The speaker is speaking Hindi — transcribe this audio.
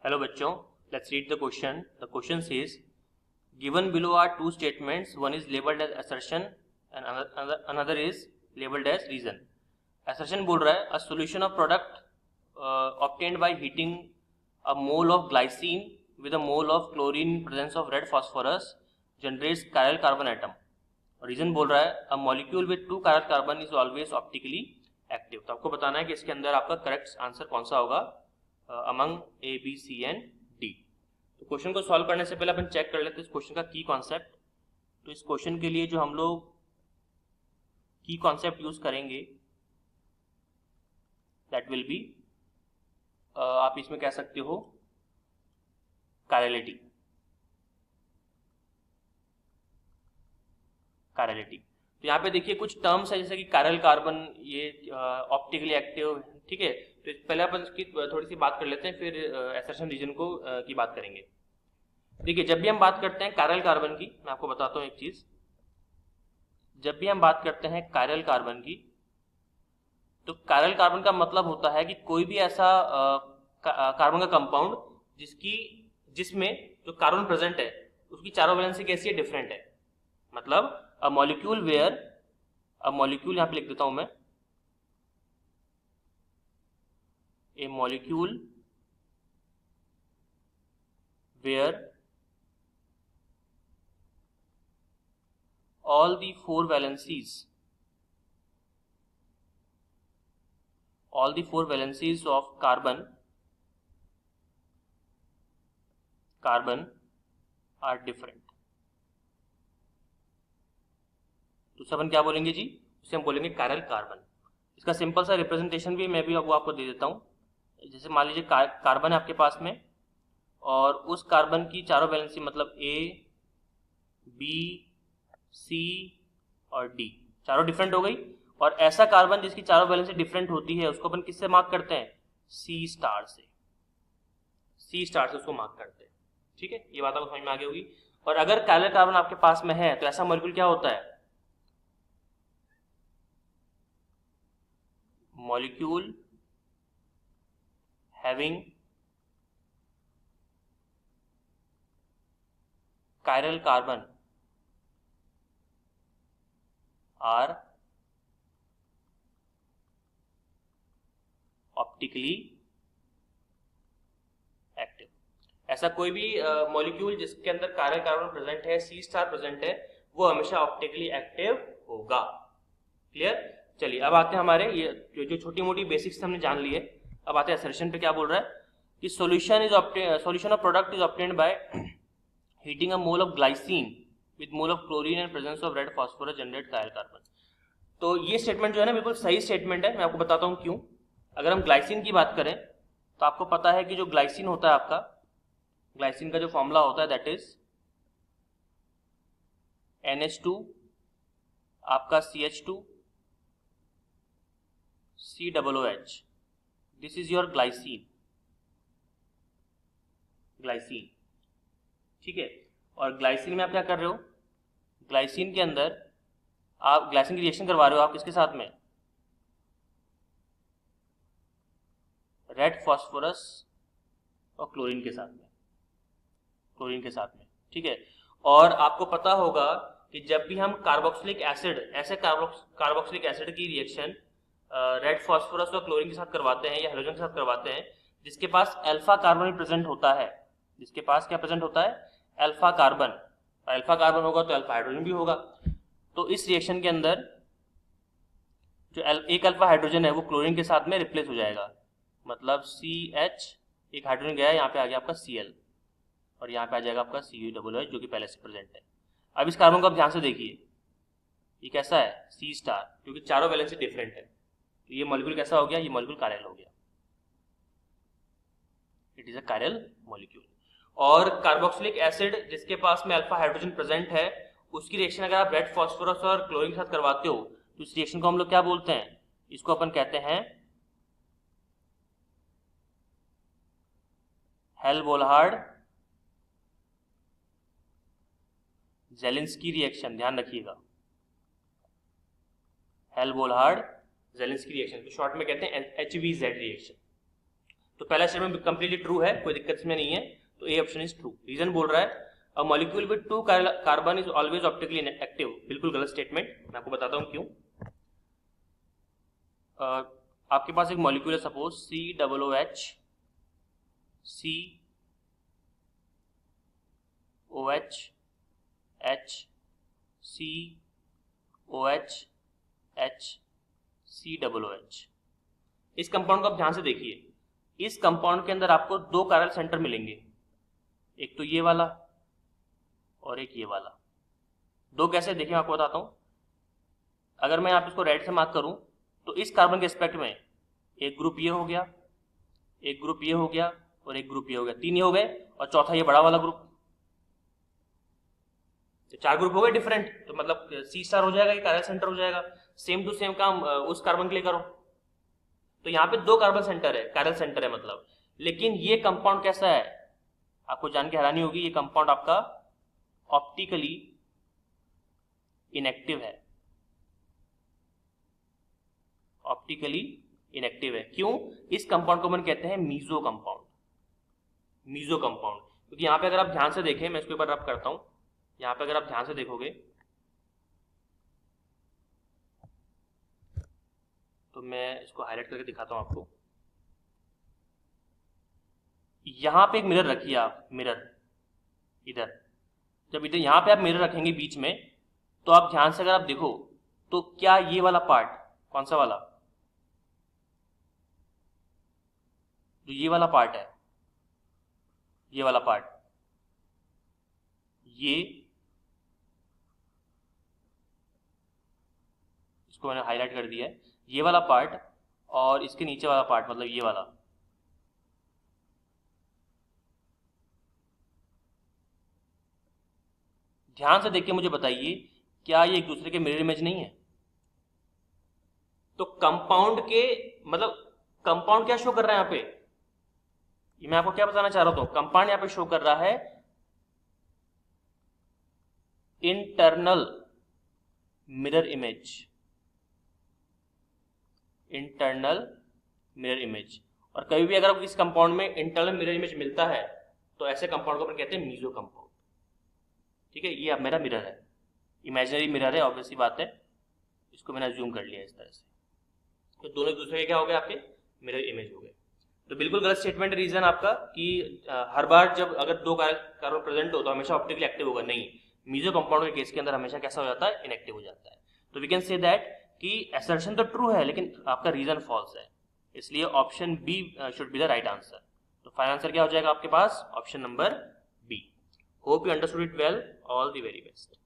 हेलो बच्चों, let's read the question. The question says given below are two statements, one is labelled as assertion and another is labelled as reason. Assertion बोल रहा है a solution of product obtained by heating a mole of glycine with a mole of chlorine in presence of red phosphorus generates chiral carbon atom. Reason बोल रहा है a molecule with two chiral carbon is always optically active. तो आपको बताना है कि इसके अंदर आपका करेक्ट आंसर कौन सा होगा among A B C and D. तो क्वेश्चन को सॉल्व करने से पहले अपन चेक कर लेते हैं इस क्वेश्चन का की कॉन्सेप्ट. तो इस क्वेश्चन के लिए जो हम लोग की कॉन्सेप्ट यूज करेंगे दैट विल बी, आप इसमें कह सकते हो कायरलिटी. तो यहाँ पे देखिए कुछ टर्म्स है जैसे कि कायरल कार्बन, ये ऑप्टिकली एक्टिव, ठीक है. तो पहले अपन इसकी थोड़ी सी बात कर लेते हैं, फिर असर्शन रीजन को की बात करेंगे. देखिए जब भी हम बात करते हैं कायरल कार्बन की, मैं आपको बताता हूँ एक चीज. जब भी हम बात करते हैं कायरल कार्बन की, तो कायरल कार्बन का मतलब होता है कि कोई भी ऐसा कार्बन का कंपाउंड जिसमें जो कार्बन प्रेजेंट है उसकी चारों वैलेंसी कैसी है, डिफरेंट है. मतलब अ मॉलिक्यूल यहाँ पे लिख देता हूं मैं, a molecule where all the four valencies of carbon are different. तो उसे अपन क्या बोलेंगे जी, उसे हम बोलेंगे कायरल कार्बन. इसका सिंपल सा रिप्रेजेंटेशन भी मैं भी आपको दे देता हूं. जैसे मान लीजिए कार्बन है आपके पास में, और उस कार्बन की चारों वैलेंसी मतलब ए, बी, सी और डी चारों डिफरेंट हो गई. और ऐसा कार्बन जिसकी चारों वैलेंसी डिफरेंट होती है उसको अपन किससे मार्क करते हैं, सी स्टार से उसको मार्क करते हैं. ठीक है, ये बात आपको समझ में आ गई होगी. और अगर कायरल कार्बन आपके पास में है तो ऐसा मॉलिक्यूल क्या होता है, molecule having chiral carbon are optically active. ऐसा कोई भी मॉलिक्यूल जिसके अंदर कायरल कार्बन प्रेजेंट है, सी स्टार प्रेजेंट है, वो हमेशा ऑप्टिकली एक्टिव होगा. क्लियर. चलिए अब आते हैं हमारे ये जो छोटी मोटी बेसिक्स हमने जान ली है. अब आते हैं असर्शन पे. क्या बोल रहा है कि solution of product is obtained by heating a mole of glycine with mole of chlorine and presence of red phosphorus generate chiral carbon. तो ये स्टेटमेंट जो है ना बिल्कुल सही स्टेटमेंट है. मैं आपको बताता हूँ क्यों. अगर हम ग्लाइसिन की बात करें तो आपको पता है कि जो ग्लाइसिन होता है आपका, ग्लाइसिन का जो फॉर्मूला होता है दैट इज NH2 आपका CH2 COOH. This is your glycine. ठीक है. और ग्लाइसिन में आप क्या कर रहे हो, ग्लाइसिन के अंदर आप ग्लाइसिन की रिएक्शन करवा रहे हो आप किसके साथ में, रेड फास्फोरस और क्लोरीन के साथ में. ठीक है. और आपको पता होगा कि जब भी हम कार्बोक्सिलिक एसिड की रिएक्शन रेड फास्फोरस और क्लोरीन के साथ करवाते हैं या हेलोजन के साथ करवाते हैं, जिसके पास अल्फा कार्बन प्रेजेंट होता है, जिसके पास क्या प्रेजेंट होता है, अल्फा कार्बन. अल्फा कार्बन होगा तो अल्फा हाइड्रोजन भी होगा. तो इस रिएक्शन के अंदर जो एक अल्फा हाइड्रोजन है वो क्लोरीन के साथ में रिप्लेस हो जाएगा. मतलब CH, एक हाइड्रोजन गया, यहाँ पे आ गया आपका Cl, और यहाँ पे आ जाएगा आपका COOH जो कि पहले से प्रेजेंट है. अब इस कार्बन को आप ध्यान से देखिए, ये कैसा है, C स्टार, क्योंकि चारों वैलेंसी डिफरेंट है. तो ये मॉलिक्यूल कैसा हो गया, ये मॉलिक्यूल कायरल हो गया. It is a chiral molecule. और कार्बोक्सिलिक एसिड जिसके पास में अल्फा हाइड्रोजन प्रेजेंट है, उसकी रिएक्शन अगर आप रेड फास्फोरस और क्लोरीन के साथ करवाते हो तो इस रिएक्शन को हम लोग क्या बोलते हैं, इसको अपन कहते हैं हेल-बोलहार्ड ज़ेलिंस्की रिएक्शन. ध्यान रखिएगा, हेल-बोलहार्ड ज़ेलिंस्की रिएक्शन, तो शॉर्ट में कहते हैं HVZ रिएक्शन. तो पहला स्टेटमेंट कंप्लीटली ट्रू है, कोई दिक्कत इसमें नहीं है, तो A option is true. Reason बोल रहा है a molecule with 2 carbon is always optically active, बिल्कुल गलत स्टेटमेंट, मैं आपको बताता हूँ क्यों। आपके पास एक मॉलिक्यूल है सपोज COOH COOH। इस कंपाउंड को आप ध्यान से देखिए, इस कंपाउंड के अंदर आपको 2 कायरल सेंटर मिलेंगे, एक तो ये वाला और एक ये वाला। 2 कैसे देखिए मैं आपको बताता हूं। अगर मैं आप इसको रेड से मार्क करूं तो इस कार्बन के रिस्पेक्ट में एक ग्रुप ये हो गया, एक ग्रुप ये हो गया और एक ग्रुप ये हो गया, 3 ये हो गए और चौथा ये बड़ा वाला ग्रुप, तो 4 ग्रुप हो गए डिफरेंट, तो मतलब C* हो जाएगा, ये कायरल सेंटर हो जाएगा। सेम टू सेम काम उस कार्बन के लिए करो, तो यहाँ पे 2 कार्बन सेंटर है, कायरल सेंटर है मतलब। लेकिन ये कंपाउंड कैसा है, आपको जान के हैरानी होगी, ये कंपाउंड आपका ऑप्टिकली इनएक्टिव है। ऑप्टिकली इनएक्टिव है क्यों? इस कंपाउंड को हम कहते हैं मीजो कंपाउंड। मीजो कंपाउंड क्योंकि यहाँ पे अगर आप ध्यान से देखें, मैं इसके ऊपर रब करता हूं, यहाँ पे अगर आप ध्यान से देखोगे तो मैं इसको हाईलाइट करके दिखाता हूं आपको। यहां पे एक मिरर रखिए आप, मिरर इधर, जब इधर यहां पे आप मिरर रखेंगे बीच में, तो आप ध्यान से अगर आप देखो तो क्या ये वाला पार्ट, कौन सा वाला, जो ये वाला पार्ट है, ये वाला पार्ट, ये इसको मैंने हाईलाइट कर दिया है, ये वाला पार्ट और इसके नीचे वाला पार्ट, मतलब ये वाला, ध्यान से देखिए मुझे बताइए क्या ये एक दूसरे के मिरर इमेज नहीं है? तो कंपाउंड के मतलब कंपाउंड क्या शो कर रहा है यहाँ पे, ये मैं आपको क्या बताना चाह रहा हूं, कंपाउंड यहाँ पे शो कर रहा है internal mirror image, internal mirror image. और कभी भी अगर इस कंपाउंड में इंटरनल मिरर इमेज मिलता है तो ऐसे कंपाउंड को अपन कहते हैं मीजो कंपाउंड। ठीक है, ये अब मेरा मिरर है, इमेजिनरी मिरर है, ऑब्वियसली बात है, इसको मैंने अज्यूम कर लिया इस तरह से, तो दोनों एक दूसरे के क्या हो गए, आपके मिरर इमेज हो गए। तो बिल्कुल गलत स्टेटमेंट रीजन आपका कि हर बार जब अगर 2 कार्बन प्रेजेंट हो तो हमेशा ऑप्टिकली एक्टिव होगा, नहीं, मीजो कंपाउंड के केस के अंदर हमेशा कैसा हो जाता है, इनएक्टिव हो जाता है। तो वी कैन से दैट कि असर्शन तो ट्रू है लेकिन आपका रीजन फॉल्स है, इसलिए option B should be the right answer. तो फाइनल आंसर क्या हो जाएगा आपके पास, option number B. Hope you understood it well, all the very best.